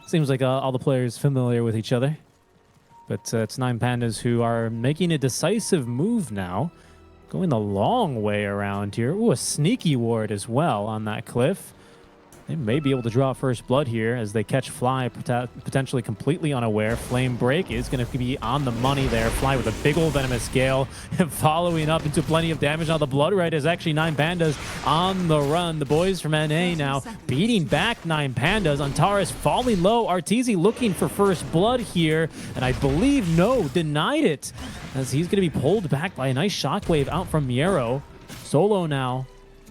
Seems like all the players familiar with each other. But it's 9PANDAS who are making a decisive move now. Going the long way around here. Ooh, a sneaky ward as well on that cliff. They may be able to draw first blood here as they catch Fly potentially completely unaware. Flame Break is going to be on the money there. Fly with a big old Venomous Gale following up into plenty of damage. Now the Blood Right is actually 9PANDAS on the run. The boys from NA now beating back 9PANDAS. Antares falling low. Arteezy looking for first blood here. And I believe no, denied it as he's going to be pulled back by a nice shockwave out from Miero. Solo now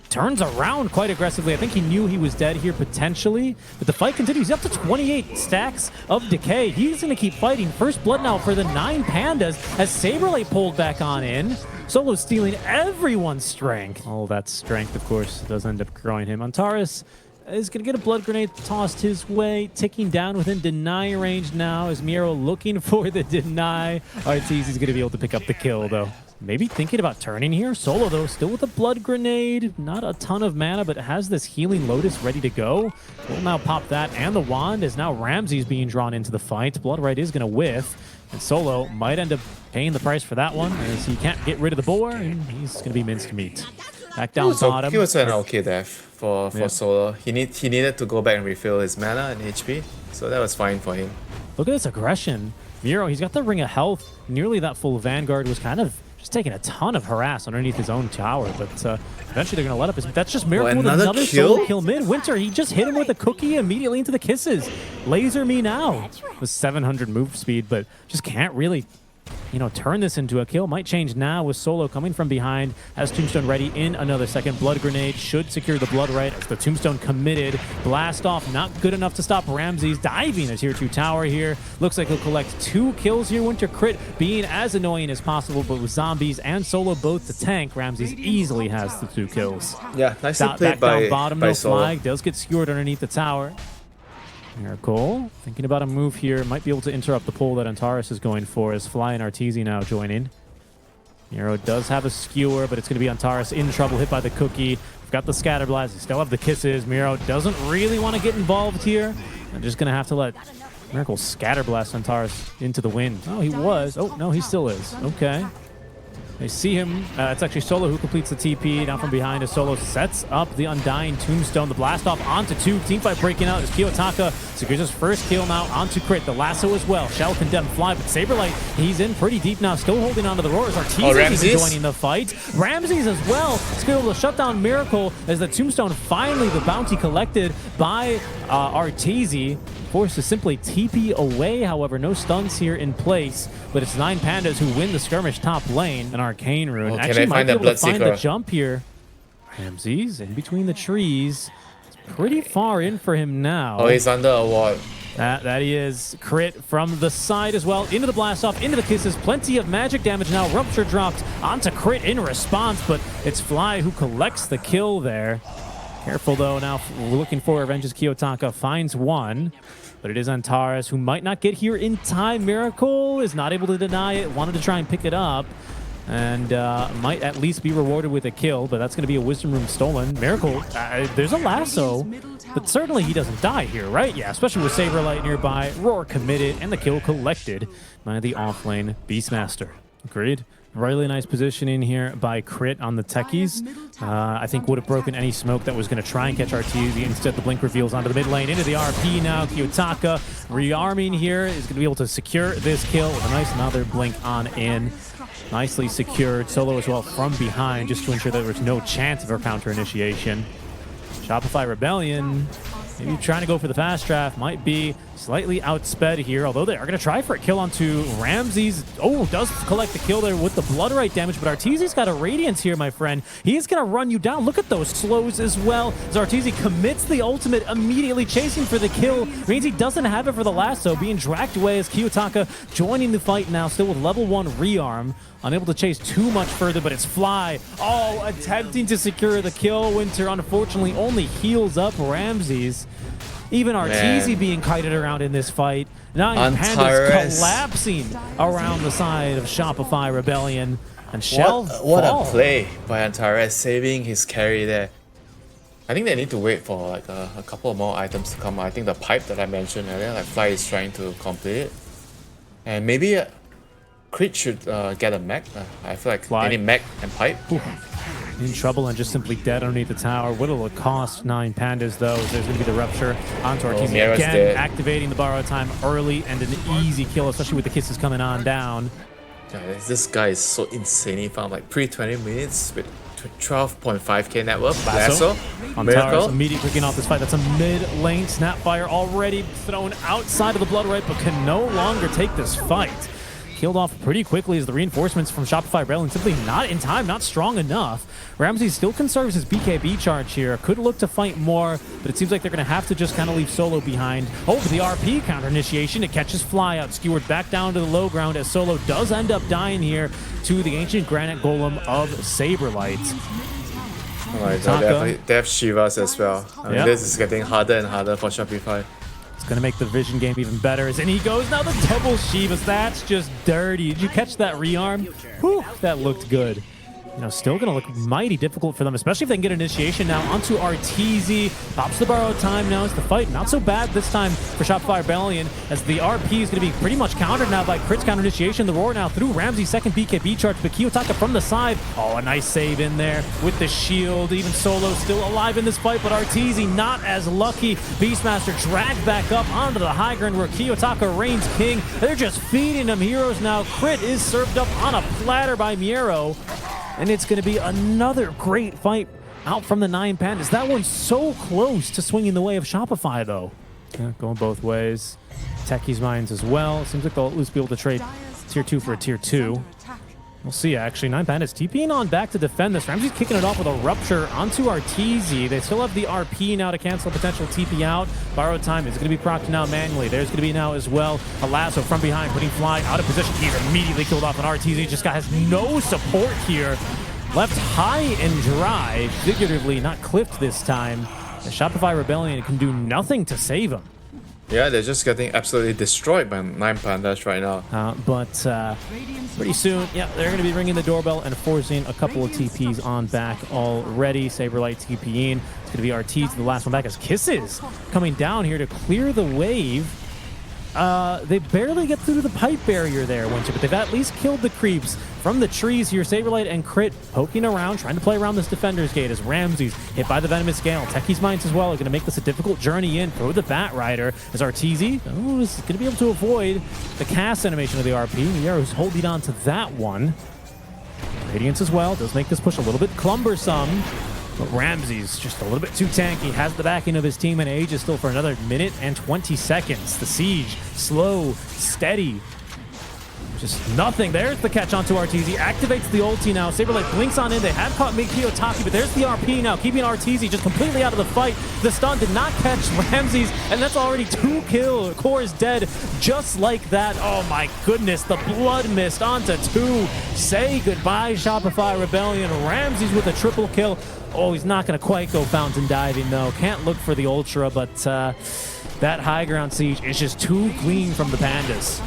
turns around quite aggressively. I think he knew he was dead here potentially, but the fight continues. He's up to 28 stacks of decay. He's going to keep fighting. First blood now for the 9PANDAS as Saberlight pulled back on in. Solo stealing everyone's strength. All that strength, of course, does end up growing him. Antares is going to get a blood grenade tossed his way, ticking down within deny range now as Miero looking for the deny. Arteezy's going to be able to pick up the kill, though. Maybe thinking about turning here. Solo, though, still with a blood grenade. Not a ton of mana, but has this healing Lotus ready to go. Will now pop that, and the wand is now Ramsey's being drawn into the fight. Blood Right is going to whiff, and Solo might end up paying the price for that one as he can't get rid of the boar, and he's going to be minced meat. Back down bottom. He was an okay death for Solo. He needed to go back and refill his mana and HP, so that was fine for him. Look at this aggression. Miero, he's got the Ring of Health. Nearly that full Vanguard was kind of just taking a ton of harass underneath his own tower, but eventually they're going to let up his... That's just Miracle with another solo kill mid. Winter, he just hit him with a cookie immediately into the kisses. Laser me now with 700 move speed, but just can't really, you know, turn this into a kill. Might change now with Solo coming from behind. Has Tombstone ready in another second. Blood Grenade should secure the Blood Right as the Tombstone committed. Blast off, not good enough to stop Ramsey's diving a tier 2 tower here. Looks like he'll collect 2 kills here. Winter crit being as annoying as possible, but with zombies and Solo both to tank, Ramsey's easily has the 2 kills. Yeah, nicely played back down bottom, no Solo. flag. Does get skewered underneath the tower. Miracle thinking about a move here. Might be able to interrupt the pull that Antares is going for as Fly and Arteezy now joining. Miero does have a skewer, but it's going to be Antares in trouble, hit by the cookie. We've got the scatter blast. We still have the kisses. Miero doesn't really want to get involved here. I'm just going to have to let Miracle scatter blast Antares into the wind. Oh, he was. Oh, no, he still is. Okay. They see him. It's actually Solo who completes the TP. Down from behind as Solo sets up the Undying Tombstone. The blast off onto 2. Teamfight breaking out as Kiyotaka secures his first kill now onto crit. The lasso as well. Shall condemn Fly, but Saberlight, he's in pretty deep now. Still holding onto the roars. Arteezy joining the fight. Ramsey's as well. He's going to be able to shut down Miracle as the Tombstone finally the bounty collected by Arteezy. Forced to simply TP away, however, no stuns here in place, but it's 9PANDAS who win the skirmish top lane. An Arcane Rune. Oh, actually might be able to find the jump here. Ramsey's in between the trees. It's pretty far in for him now. Oh, he's under a ward. That he is. Crit from the side as well. Into the blast off, into the kisses. Plenty of magic damage now. Rupture dropped onto crit in response, but it's Fly who collects the kill there. Careful, though, now looking for revenge as Kiyotaka finds one. But it is Antares who might not get here in time. Miracle is not able to deny it. Wanted to try and pick it up. And might at least be rewarded with a kill. But that's going to be a Wisdom Room stolen. Miracle, there's a lasso. But certainly he doesn't die here, right? Yeah, especially with Saberlight nearby. Roar committed and the kill collected by the offlane Beastmaster. Agreed. Really nice positioning here by Crit on the techies. I think would have broken any smoke that was going to try and catch Arteezy. Instead, the blink reveals onto the mid lane. Into the RP now. Kiyotaka rearming here is going to be able to secure this kill with a nice another blink on in. Nicely secured. Solo as well from behind just to ensure that there was no chance of a counter initiation. Shopify Rebellion, maybe trying to go for the fast draft, might be slightly outsped here, although they are going to try for a kill onto Ramsey's. Oh, does collect the kill there with the Blood Right damage, but Arteezy's got a Radiance here, my friend. He is going to run you down. Look at those slows as well. As Arteezy commits the ultimate, immediately chasing for the kill. Means he doesn't have it for the lasso, being dragged away as Kiyotaka joining the fight now, still with level 1 rearm. Unable to chase too much further, but it's Fly. Oh, attempting to secure the kill. Winter, unfortunately, only heals up Ramsey's. Even Arteezy being kited around in this fight. 9PANDAS collapsing around the side of Shopify Rebellion. And Shell What a play by Antares, saving his carry there. I think they need to wait for like a couple of more items to come. I think the pipe that I mentioned earlier, like Fly is trying to complete it. And maybe Crit should get a mech. I feel like Fly. any mech and pipe. Ooh. In trouble and just simply dead underneath the tower. What'll it cost 9PANDAS though? There's going to be the rupture onto our team Mira's again, dead. activating the borrow time early and an easy kill, especially with the kisses coming on down. Yeah, this guy is so insane. He found like pre-20 minutes with 12.5k net worth. Lasso. On Miracle. towers, immediately kicking off this fight. That's a mid-lane Snapfire already thrown outside of the Blood Right, but can no longer take this fight. Killed off pretty quickly as the reinforcements from Shopify Rebellion simply not in time, not strong enough. Ramsey still conserves his BKB charge here. Could look to fight more, but it seems like they're going to have to just kind of leave Solo behind. Oh, the RP counter initiation. It catches Fly out, skewered back down to the low ground as Solo does end up dying here to the Ancient Granite Golem of Saberlight. Oh my god, they have Shivas as well. I mean, this is getting harder and harder for Shopify. Going to make the vision game even better. As in he goes now, the double Shivas. That's just dirty. Did you catch that rearm? Whew, that looked good. You know, still going to look mighty difficult for them, especially if they can get initiation now onto RTZ. Pops the borrowed time now as the fight. Not so bad this time for Shopify Rebellion, as the RP is going to be pretty much countered now by Crit's counter initiation. The roar now through Ramsey's second BKB charge, but Kiyotaka from the side. Oh, a nice save in there with the shield. Even Solo still alive in this fight, but RTZ not as lucky. Beastmaster dragged back up onto the high ground where Kiyotaka reigns king. They're just feeding him heroes now. Crit is served up on a platter by Miero. And it's going to be another great fight out from the 9PANDAS. That one's so close to swinging the way of Shopify, though. Yeah, going both ways. Techie's Minds as well. Seems like they'll at least be able to trade tier 2 for a tier 2. We'll see, actually. 9PANDAS TPing on back to defend this. Ramsey's kicking it off with a rupture onto RTZ. They still have the RP now to cancel potential TP out. Borrowed time is going to be procced now manually. There's going to be now as well a lasso from behind, putting Fly out of position. He's immediately killed off, and RTZ just has no support here. Left high and dry, figuratively, not clipped this time. The Shopify Rebellion can do nothing to save him. Yeah, they're just getting absolutely destroyed by 9PANDAS right now. But pretty soon, yeah, they're going to be ringing the doorbell and forcing a couple of TPs on back already. Saberlight TPing. It's going to be RT to the last one back as Kisses coming down here to clear the wave. They barely get through the pipe barrier there, Winter, but they've at least killed the creeps from the trees here. Saberlight and Crit poking around, trying to play around this defender's gate as Ramsey's hit by the Venomous Gale. Techie's Minds as well are going to make this a difficult journey in for the Bat Rider as RTZ is going to be able to avoid the cast animation of the RP. Miero's holding on to that one. Radiance as well does make this push a little bit cumbersome. But Ramsey's just a little bit too tanky. Has the backing of his team, and Age is still for another minute and 20 seconds. The siege, slow, steady. Just nothing. There's the catch onto RTZ. Activates the ulti now. Saberlight blinks on in. They have caught Kiyotaki, but there's the RP now, keeping RTZ just completely out of the fight. The stun did not catch Ramsey's, and that's already 2 kills. Core is dead just like that. Oh my goodness. The blood mist onto 2. Say goodbye, Shopify Rebellion. Ramsey's with a triple kill. Oh, he's not going to quite go fountain diving, though. Can't look for the Ultra, but that high ground siege is just too clean from the Pandas.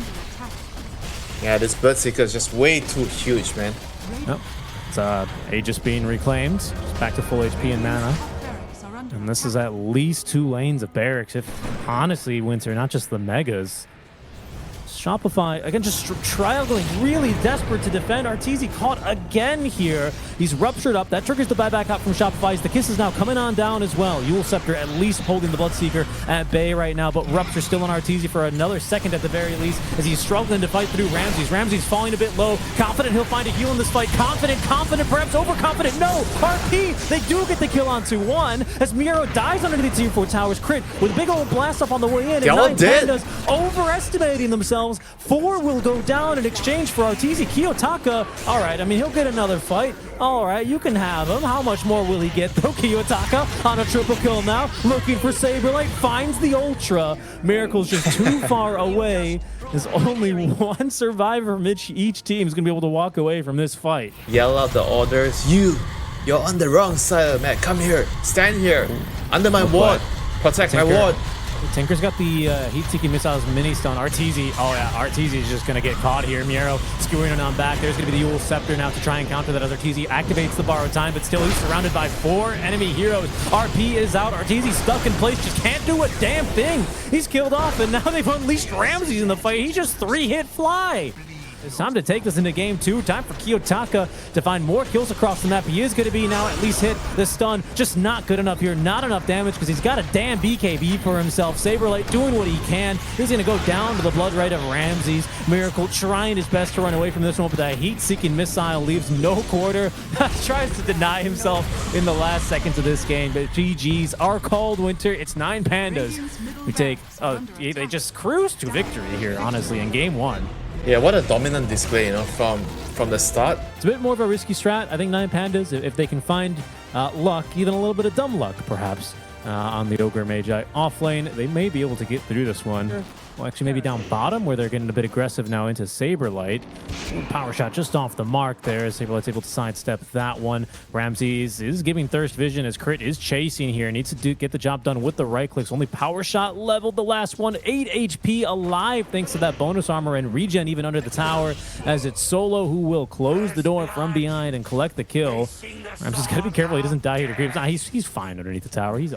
Yeah, this Bloodseeker is just way too huge, man. Yep. It's Aegis being reclaimed. It's back to full HP and mana. And this is at least 2 lanes of barracks, if honestly, Winter, not just the megas. Shopify, again, just triangling, really desperate to defend. RTZ caught again here. He's ruptured up. That triggers the buyback out from Shopify's. The kiss is now coming on down as well. Eul Scepter at least holding the Bloodseeker at bay right now, but Rupture still on RTZ for another second at the very least as he's struggling to fight through Ramsey's. Ramsey's falling a bit low. Confident he'll find a heal in this fight. Confident, perhaps overconfident. No! RP! They do get the kill onto 1 as Miero dies underneath the tier 4 towers. Crit with a big old blast off on the way in. They're all dead. 9PANDAS overestimating themselves. 4 will go down in exchange for RTZ. Kiyotaka, all right, I mean, he'll get another fight. All right, you can have him. How much more will he get, though? Kiyotaka on a triple kill now, looking for Saberlight, finds the Ultra. Miracle's just too far away. There's only 1 survivor from each team is going to be able to walk away from this fight. Yell out the orders. You're on the wrong side of the map. Come here. Stand here. Under my ward. Protect my ward. Tinker's got the heat-seeking missiles mini stun. Arteezy, oh yeah, Arteezy is just gonna get caught here. Miero skewering on back. There's gonna be the Yule Scepter now to try and counter that as Arteezy activates the borrowed time, but still he's surrounded by 4 enemy heroes. RP is out. Arteezy stuck in place, just can't do a damn thing. He's killed off, and now they've unleashed Ramses in the fight. He just 3-hit Fly. It's time to take this into game 2. Time for Kiyotaka to find more kills across the map. He is going to be now at least hit the stun. Just not good enough here. Not enough damage because he's got a damn BKB for himself. Saberlight doing what he can. He's going to go down to the blood right of Ramses. Miracle trying his best to run away from this one, but that heat-seeking missile leaves no quarter. Tries to deny himself in the last seconds of this game, but GG's are called Winter. It's 9PANDAS who take, they just cruise to victory here, honestly, in game 1. Yeah, what a dominant display, you know, from the start. It's a bit more of a risky strat. I think 9PANDAS, if they can find luck, even a little bit of dumb luck, perhaps, on the Ogre Magi off lane, they may be able to get through this one. Sure. Well, actually, maybe down bottom, where they're getting a bit aggressive now into Saberlight. Power shot just off the mark there. Saberlight's able to sidestep that one. Ramses is giving Thirst Vision as Crit is chasing here. Needs to get the job done with the right clicks. Only power shot leveled the last one. 8 HP alive thanks to that bonus armor and regen even under the tower, as it's Solo who will close the door from behind and collect the kill. Ramses got to be careful he doesn't die here to creeps. Nah, he's fine underneath the tower. He's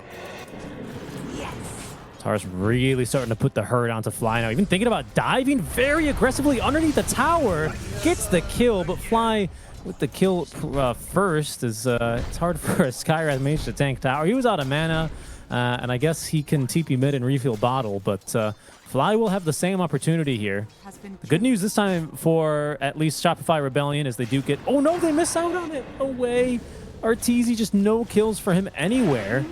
Tara's really starting to put the hurt onto Fly now. Even thinking about diving very aggressively underneath the tower. Gets the kill, but Fly with the kill first is it's hard for a Skywrath mage to tank tower. He was out of mana, and I guess he can TP mid and refill bottle, but Fly will have the same opportunity here. The good news this time for at least Shopify Rebellion is they do get... Oh no, they miss out on it. Away. Arteezy, just no kills for him anywhere.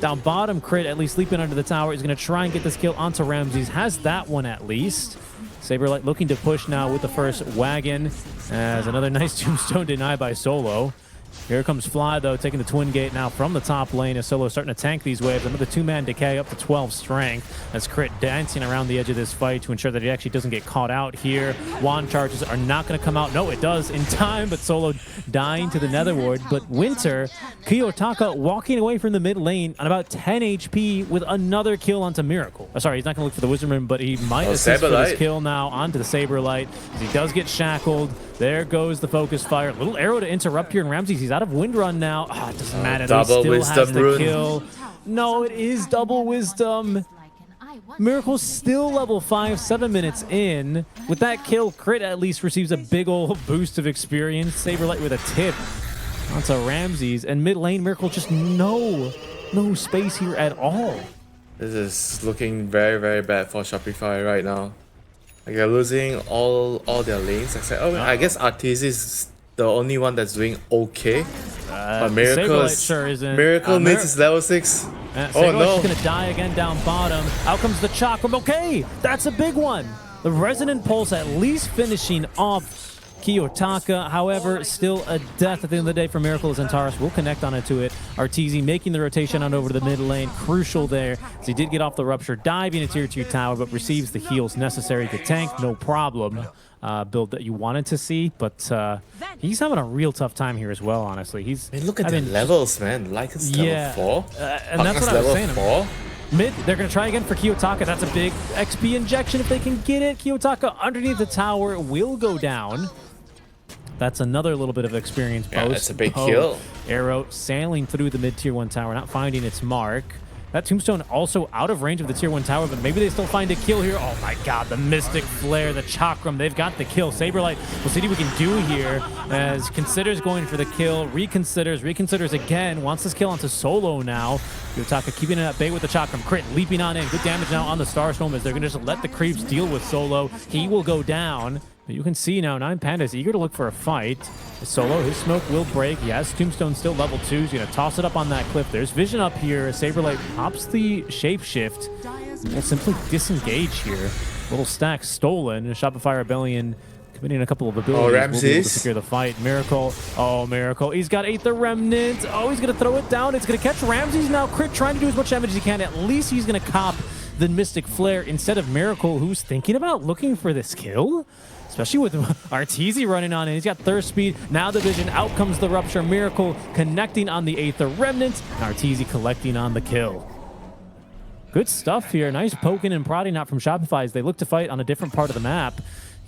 Down bottom, Crit, at least sleeping under the tower, is going to try and get this kill onto Ramses. Has that one at least. Saberlight looking to push now with the first wagon, as another nice tombstone denied by Solo. Here comes Fly, though, taking the Twin Gate now from the top lane as Solo starting to tank these waves. Another 2-man decay up to 12 strength as Crit dancing around the edge of this fight to ensure that he actually doesn't get caught out here. Wand charges are not going to come out. No, it does in time, but Solo dying to the Nether Ward. But Winter, Kiyotaka walking away from the mid lane on about 10 HP with another kill onto Miracle. Oh, sorry, he's not going to look for the Wizardman, but he might assist for this kill now onto the Saberlight as he does get shackled. There goes the focus fire. Little arrow to interrupt here, and Ramses, he's out of wind run now. Ah, it doesn't matter. He still has the kill. No, it is double wisdom. Miracle's still level 5, 7 minutes in. With that kill, Crit at least receives a big old boost of experience. Saberlight with a tip onto Ramses, and mid lane, Miracle just no space here at all. This is looking very, very bad for Shopify right now. Like they're losing all their lanes except I guess Arteezy is the only one that's doing okay. But Miracle sure isn't. Miracle needs his level 6. Oh no! He's gonna die again down bottom. Out comes the Chakram. Okay, that's a big one. The Resonant Pulse at least finishing off Kiyotaka. However, still a death at the end of the day for Miracle as Antares will connect on it to it. Arteezy making the rotation on over to the mid lane. Crucial there, as he did get off the Rupture, diving into tier 2 tower, but receives the heals necessary to tank. No problem. Build that you wanted to see, but he's having a real tough time here as well, honestly. Look at the levels, man. Lycan's level 4. And that's what I was saying. 4. Mid, they're going to try again for Kiyotaka. That's a big XP injection if they can get it. Kiyotaka underneath the tower will go down. That's another little bit of experience post. Yeah, that's a big kill. Arrow sailing through the mid tier 1 tower, not finding its mark. That Tombstone also out of range of the tier 1 tower, but maybe they still find a kill here. Oh my god, the Mystic Flare, the Chakram, they've got the kill. Saberlight, we'll see what we can do here as considers going for the kill, reconsiders again, wants this kill onto Solo now. Kiyotaka keeping it at bay with the Chakram. Crit leaping on in, good damage now on the Starstorm as they're going to just let the creeps deal with Solo. He will go down. But you can see now 9PANDAS eager to look for a fight. Solo, his smoke will break. He has Tombstone still level 2. He's going to toss it up on that cliff. There's vision up here. Saberlight pops the shapeshift. We'll simply disengage here. Little stack stolen. Shopify Rebellion committing a couple of abilities. Oh, Ramses. Will be able to secure the fight. Miracle. Oh, Miracle. He's got Aether Remnant. Oh, he's going to throw it down. It's going to catch Ramses now. Crit trying to do as much damage as he can. At least he's going to cop the Mystic Flare instead of Miracle, who's thinking about looking for this kill. Especially with Arteezy running on it. He's got Thirst Speed. Now the vision. Out comes the Rupture. Miracle connecting on the Aether Remnant. And Arteezy collecting on the kill. Good stuff here. Nice poking and prodding out from Shopify as they look to fight on a different part of the map.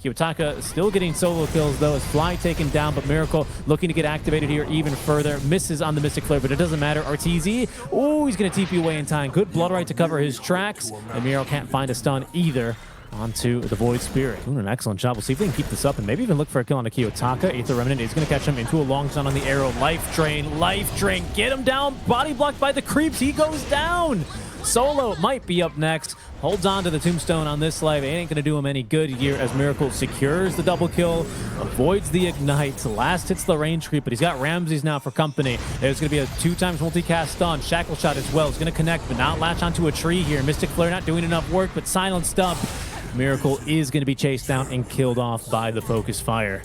Kiyotaka still getting solo kills though as Fly taken down, but Miracle looking to get activated here even further. Misses on the Mystic Flare, but it doesn't matter. RTZ, oh, he's going to TP away in time. Good Blood Right to cover his tracks, and Miro can't find a stun either onto the Void Spirit. Doing an excellent job. We'll see if they can keep this up and maybe even look for a kill on a Kiyotaka. Aether Remnant is going to catch him into a long stun on the arrow. Life Drain, get him down. Body blocked by the creeps. He goes down. Solo might be up next. Holds on to the tombstone on this life. It ain't going to do him any good here as Miracle secures the double kill, avoids the ignite. Last hits the range creep, but he's got Ramses now for company. There's going to be a 2x multicast stun. Shackle Shot as well. It's going to connect, but not latch onto a tree here. Mystic Flare not doing enough work, but silenced up. Miracle is going to be chased down and killed off by the Focus Fire.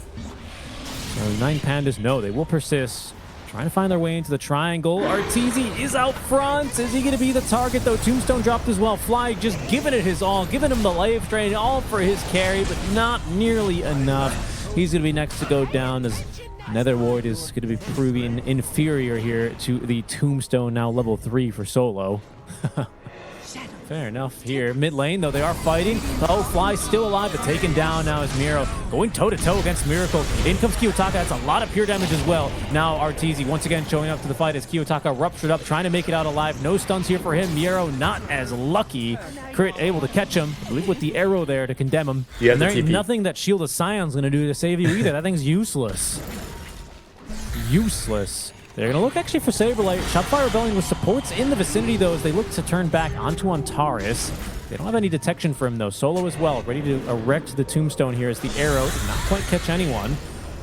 So 9PANDAS, no, they will persist. Trying to find their way into the triangle. RTZ is out front. Is he going to be the target, though? Tombstone dropped as well. Fly just giving it his all, giving him the life drain, all for his carry, but not nearly enough. He's going to be next to go down as Nether Ward is going to be proving inferior here to the Tombstone, now level 3 for solo. Fair enough here. Mid lane, though, they are fighting. Oh, Fly still alive, but taken down now is Miro. Going toe-to-toe against Miracle. In comes Kiyotaka. That's a lot of pure damage as well. Now RTZ once again showing up to the fight as Kiyotaka ruptured up, trying to make it out alive. No stuns here for him. Miro not as lucky. Crit able to catch him, I believe with the arrow there to condemn him. Yeah, and there ain't nothing that Shield of Scion's going to do to save you either. That thing's useless. Useless. They're going to look actually for Saberlight. Shopify Rebellion with supports in the vicinity, though, as they look to turn back onto Antares. They don't have any detection for him, though. Solo as well, ready to erect the tombstone here as the arrow did not quite catch anyone.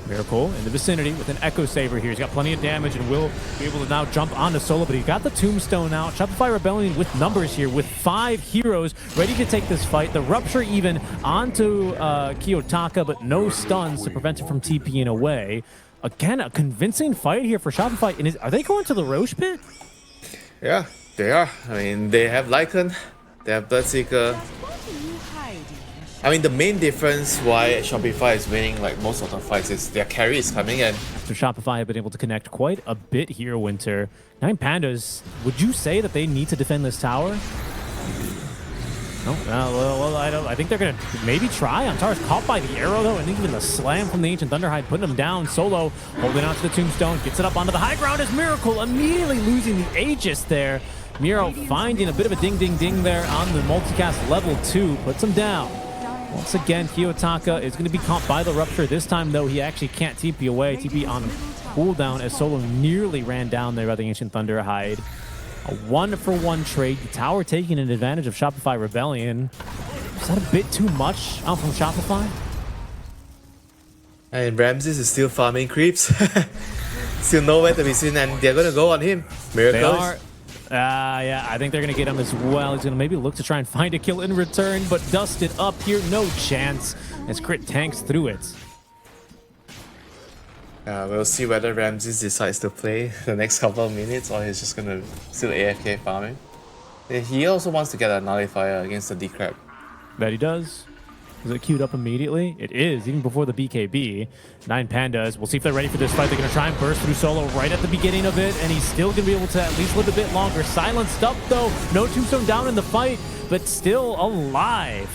Miracle in the vicinity with an Echo Saber here. He's got plenty of damage and will be able to now jump onto Solo, but he got the tombstone out. Shopify Rebellion with numbers here, with 5 heroes ready to take this fight. The Rupture even onto Kiyotaka, but no stuns to prevent him from TPing away. Again, a convincing fight here for Shopify. And are they going to the Roche pit? Yeah, they are. I mean, they have Lycan, they have Bloodseeker. I mean, the main difference why Shopify is winning like most of the fights is their carry is coming in. So Shopify have been able to connect quite a bit here, Winter. 9PANDAS, would you say that they need to defend this tower? No, well, I think they're going to maybe try. Antares caught by the arrow, though, and even the slam from the Ancient Thunderhide putting him down. Solo holding on to the tombstone, gets it up onto the high ground as Miracle immediately losing the Aegis there. Miro finding a bit of a ding there on the multicast level 2, puts him down. Once again, Kiyotaka is going to be caught by the Rupture. This time, though, he actually can't TP away. TP on cooldown as Solo nearly ran down there by the Ancient Thunderhide. A 1-for-1 trade. The tower taking an advantage of Shopify Rebellion. Is that a bit too much from Shopify? And Ramses is still farming creeps. Still nowhere to be seen, and they're going to go on him. Miracle. They are. Yeah, I think they're going to get him as well. He's going to maybe look to try and find a kill in return, but dusted up here. No chance as Crit tanks through it. We'll see whether Ramses decides to play the next couple of minutes or he's just gonna still AFK farming. He also wants to get a nullifier against the D-Crab. Bet he does. Is it queued up immediately? It is, even before the BKB. 9PANDAS. We'll see if they're ready for this fight. They're going to try and burst through Solo right at the beginning of it, and he's still going to be able to at least live a bit longer. Silenced up, though. No tombstone down in the fight, but still alive.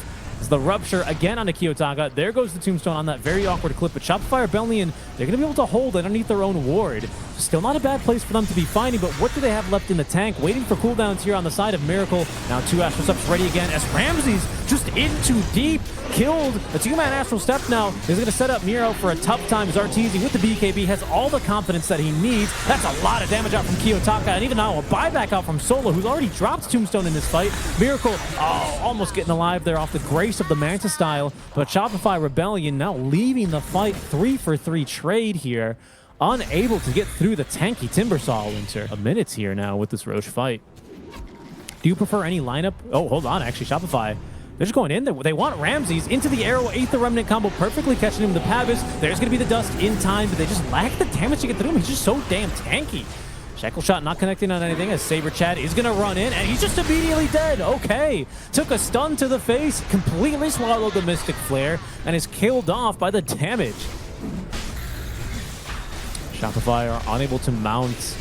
The Rupture again on the Kiyotaka. There goes the tombstone on that very awkward clip, but Shopify Rebellion, they're going to be able to hold underneath their own ward. Still not a bad place for them to be fighting, but what do they have left in the tank? Waiting for cooldowns here on the side of Miracle. Now 2 Astral Steps ready again as Ramses just in too deep. Killed. A 2-man Astral Step now is going to set up Miro for a tough time as RTZ with the BKB has all the confidence that he needs. That's a lot of damage out from Kiyotaka, and even now a buyback out from Solo, who's already dropped Tombstone in this fight. Miracle, almost getting alive there off the grace of the Manta style, but Shopify Rebellion now leaving the fight. 3-for-3 trade here. Unable to get through the tanky Timbersaw, Winter. A minute's here now with this Roche fight. Do you prefer any lineup? Oh, hold on, actually, Shopify. They're just going in there. They want Ramses into the arrow. Aether Remnant combo, perfectly catching him with the Pavis. There's going to be the dust in time, but they just lack the damage to get through him. He's just so damn tanky. Shackle Shot not connecting on anything as Saber Chad is going to run in, and he's just immediately dead. Okay. Took a stun to the face, completely swallowed the Mystic Flare, and is killed off by the damage. Shopify are unable to mount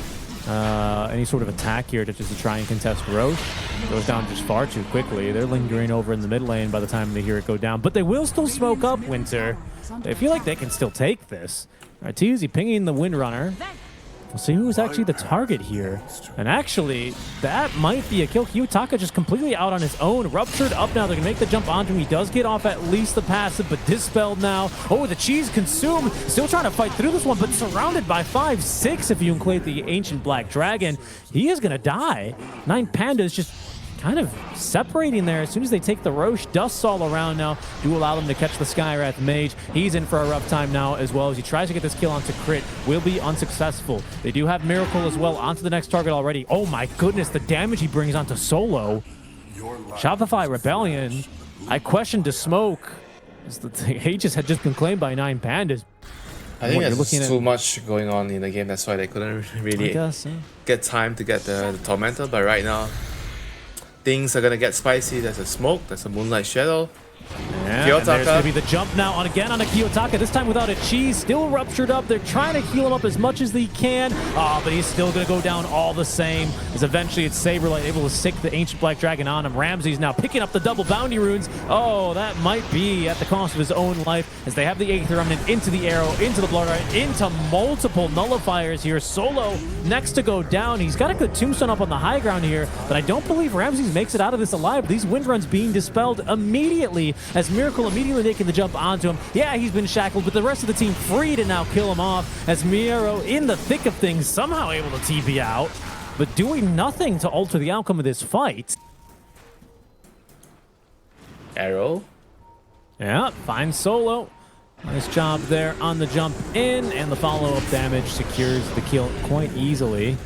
any sort of attack here to just try and contest Roche. Goes down just far too quickly. They're lingering over in the mid lane by the time they hear it go down, but they will still smoke up Winter. They feel like they can still take this. Arteezy pinging the Windrunner. We'll see who's actually the target here. And actually, that might be a kill. Kiyotaka just completely out on his own. Ruptured up now. They're going to make the jump onto him. He does get off at least the passive, but dispelled now. Oh, the cheese consumed. Still trying to fight through this one, but surrounded by 5-6 if you include the Ancient Black Dragon. He is going to die. 9PANDAS just kind of separating there as soon as they take the Roche. Dusts all around now. Do allow them to catch the Skywrath Mage. He's in for a rough time now as well as he tries to get this kill onto Crit. Will be unsuccessful. They do have Miracle as well onto the next target already. Oh my goodness, the damage he brings onto Solo. Shopify Rebellion. I questioned the smoke. The Aegis had just been claimed by 9PANDAS. I think there's too much going on in the game. That's why they couldn't really get time to get the Tormentor. But right now, things are gonna get spicy. There's a smoke, there's a Moonlight Shadow. Yeah, and there's gonna be the jump now on again on a Kiyotaka, this time without a cheese, still ruptured up. They're trying to heal him up as much as they can. But he's still gonna go down all the same, as eventually it's Saberlight able to sick the Ancient Black Dragon on him. Ramsey's now picking up the double bounty runes. Oh, that might be at the cost of his own life, as they have the Aether Remnant into the arrow, into the Blood Riot, into multiple nullifiers here. Solo next to go down. He's got a good tombstone up on the high ground here, but I don't believe Ramses makes it out of this alive. These wind runs being dispelled immediately, as Miracle immediately making the jump onto him. Yeah, he's been shackled, but the rest of the team free to now kill him off, as Miero in the thick of things somehow able to TP out, but doing nothing to alter the outcome of this fight. Arrow. Yeah, finds Solo. Nice job there on the jump in, and the follow-up damage secures the kill quite easily.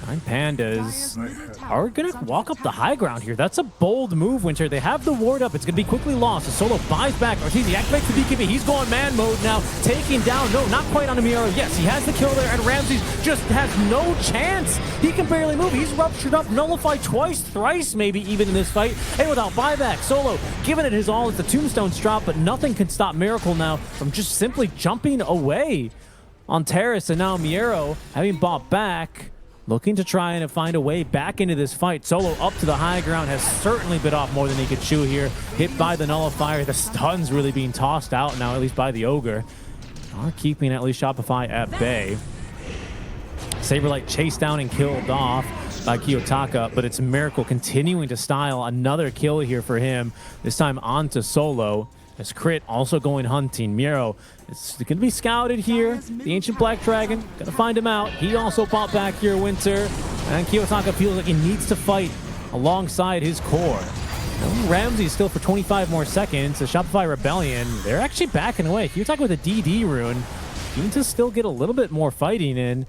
9PANDAS are going to walk up the high ground here. That's a bold move, Winter. They have the ward up. It's going to be quickly lost. The Solo buys back. Arteezy activates the BKB. He's going man mode now. Taking down. No, not quite on Amiro. Yes, he has the kill there, and Ramses just has no chance. He can barely move. He's ruptured up, nullified twice, thrice maybe even in this fight. And without buyback, Solo giving it his all as the tombstones drop, but nothing can stop Miracle now from just simply jumping away on Terrace. And now Miero, having bought back, looking to try and find a way back into this fight. Solo up to the high ground, has certainly bit off more than he could chew here. Hit by the nullifier. The stun's really being tossed out now, at least by the Ogre. Are keeping at least Shopify at bay. Saberlight chased down and killed off by Kiyotaka, but it's Miracle continuing to style another kill here for him. This time onto Solo. As Crit also going hunting. Miero is going to be scouted here. The Ancient Black Dragon, going to find him out. He also popped back here, Winter. And Kiyotaka feels like he needs to fight alongside his core. Ramsey still for 25 more seconds. The Shopify Rebellion, they're actually backing away. Kiyotaka with a DD rune. Need to still get a little bit more fighting in.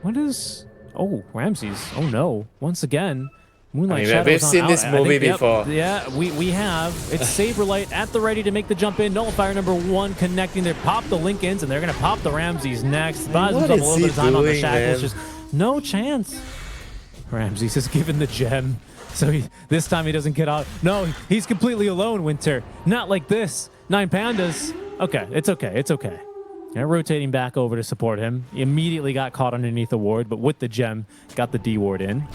What is... Oh, Ramses. Oh no. Once again. Moonlight Shadows. We've seen this movie before. Yeah, we have. It's Saberlight at the ready to make the jump in. Nullifier number 1 connecting there. Pop the Lincolns, and they're going to pop the Ramses next. Buys himself a little bit of time on the shackles. Just no chance. Ramses is given the gem. So this time he doesn't get out. No, he's completely alone, Winter. Not like this. 9PANDAS. Okay, it's okay. It's okay. They're rotating back over to support him. He immediately got caught underneath the ward, but with the gem, got the D ward in.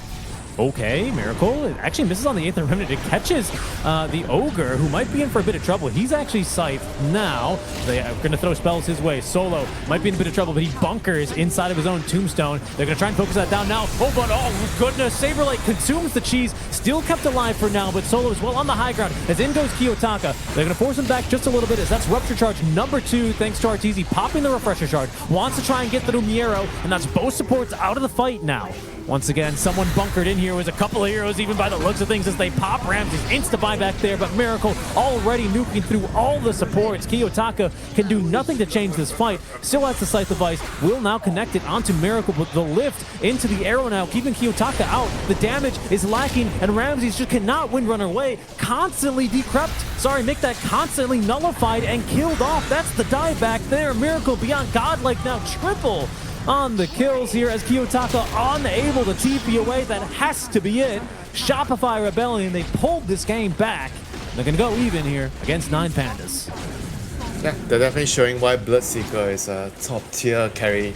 Okay, Miracle. It actually misses on the Aether Remnant. It catches the Ogre, who might be in for a bit of trouble. He's actually scythed now. They are going to throw spells his way. Solo might be in a bit of trouble, but he bunkers inside of his own tombstone. They're going to try and focus that down now. Oh, but oh, goodness. Saberlight consumes the cheese. Still kept alive for now, but Solo is well on the high ground. As in goes Kiyotaka. They're going to force him back just a little bit, as that's Rupture Charge number 2, thanks to Arteezy popping the Refresher Shard. Wants to try and get through Miero, and that's both supports out of the fight now. Once again, someone bunkered in here. Was a couple of heroes, even by the looks of things, as they pop Ramses. Insta buyback there, but Miracle already nuking through all the supports. Kiyotaka can do nothing to change this fight. Still has the Scythe device. Will now connect it onto Miracle, but the lift into the arrow now, keeping Kiyotaka out. The damage is lacking, and Ramses just cannot Windrunner away. Constantly decrept. Sorry, make that constantly nullified and killed off. That's the dieback there. Miracle beyond godlike now. Triple on the kills here, as Kiyotaka unable to TP away. That has to be it. Shopify Rebellion, they pulled this game back. They're going to go even here against 9PANDAS. Yeah, they're definitely showing why Bloodseeker is a top tier carry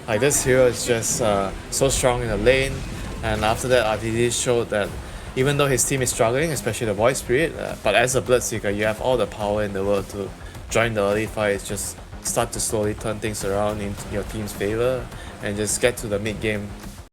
Like this hero is just so strong in the lane, and after that RTZ showed that even though his team is struggling, especially the Void Spirit, but as a Bloodseeker you have all the power in the world to join the early fight, just start to slowly turn things around in your team's favor and just get to the mid game